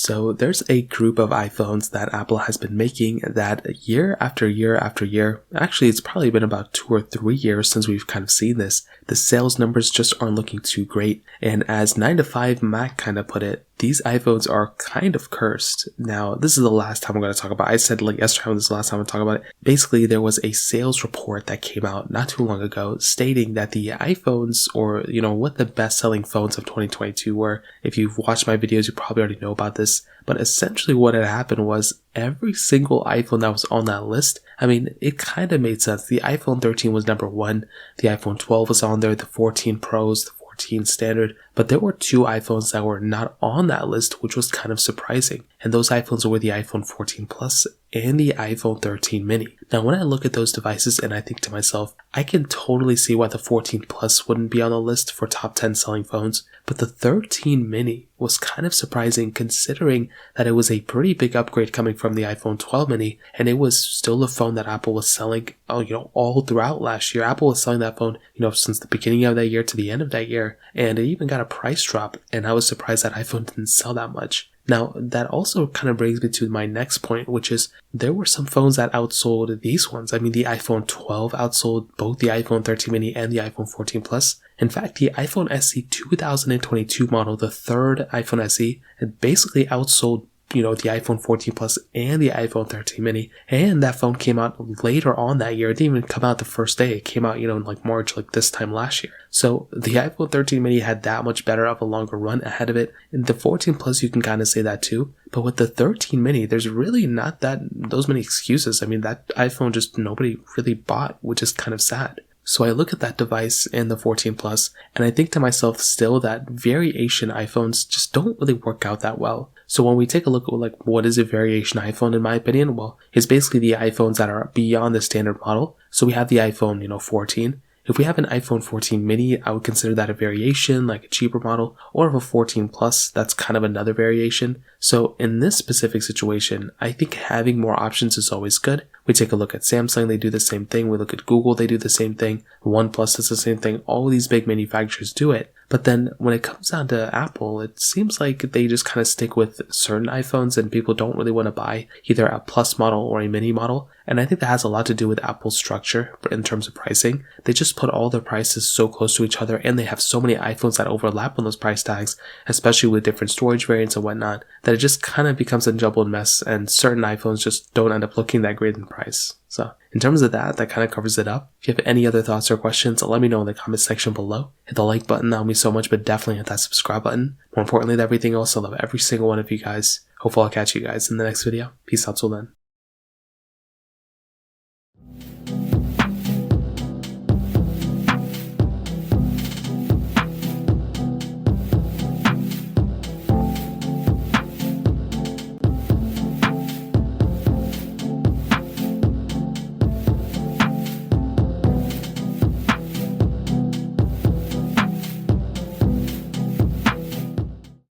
So there's a group of iPhones that Apple has been making that year after year after year, actually it's probably been about 2 or 3 years since we've kind of seen this, the sales numbers just aren't looking too great. And as 9to5Mac kind of put it, these iPhones are kind of cursed. Now, this is the last time I'm going to talk about it. I said like yesterday, this is the last time I'm talking about it. Basically, there was a sales report that came out not too long ago stating that the iPhones, or what the best-selling phones of 2022 were. If you've watched my videos, you probably already know about this. But essentially what had happened was every single iPhone that was on that list, I mean, it kind of made sense. The iPhone 13 was number 1. The iPhone 12 was on there, the 14 Pros, the 14 standard, but there were 2 iPhones that were not on that list, which was kind of surprising. And those iPhones were the iPhone 14 Plus and the iPhone 13 mini. Now, when I look at those devices and I think to myself, I can totally see why the 14 Plus wouldn't be on the list for top 10 selling phones, but the 13 mini was kind of surprising considering that it was a pretty big upgrade coming from the iPhone 12 mini, and it was still a phone that Apple was selling, all throughout last year. Apple was selling that phone, since the beginning of that year to the end of that year, and it even got a price drop, and I was surprised that iPhone didn't sell that much. Now, that also kind of brings me to my next point, which is there were some phones that outsold these ones. I mean, the iPhone 12 outsold both the iPhone 13 mini and the iPhone 14 Plus. In fact, the iPhone SE 2022 model, the third iPhone SE, it basically outsold the iPhone 14 Plus and the iPhone 13 mini, and that phone came out later on that year. It didn't even come out the first day. It came out, in like March, like this time last year. So the iPhone 13 mini had that much better of a longer run ahead of it. And the 14 Plus, you can kind of say that too. But with the 13 mini, there's really not those many excuses. I mean, that iPhone just nobody really bought, which is kind of sad. So I look at that device and the 14 Plus, and I think to myself still that variation iPhones just don't really work out that well. So when we take a look at what is a variation iPhone, in my opinion, well, it's basically the iPhones that are beyond the standard model. So we have the iPhone, 14. If we have an iPhone 14 mini, I would consider that a variation, like a cheaper model, or of a 14 Plus, that's kind of another variation. So in this specific situation, I think having more options is always good. We take a look at Samsung, they do the same thing. We look at Google, they do the same thing. OnePlus does the same thing. All these big manufacturers do it. But then when it comes down to Apple, it seems like they just kind of stick with certain iPhones and people don't really want to buy either a Plus model or a mini model. And I think that has a lot to do with Apple's structure in terms of pricing. They just put all their prices so close to each other, and they have so many iPhones that overlap on those price tags, especially with different storage variants and whatnot, that it just kind of becomes a jumbled mess, and certain iPhones just don't end up looking that great in price. So in terms of that kind of covers it up. If you have any other thoughts or questions, let me know in the comment section below. Hit the like button, that would mean so much, but definitely hit that subscribe button. More importantly than everything else, I love every single one of you guys. Hopefully I'll catch you guys in the next video. Peace out till then.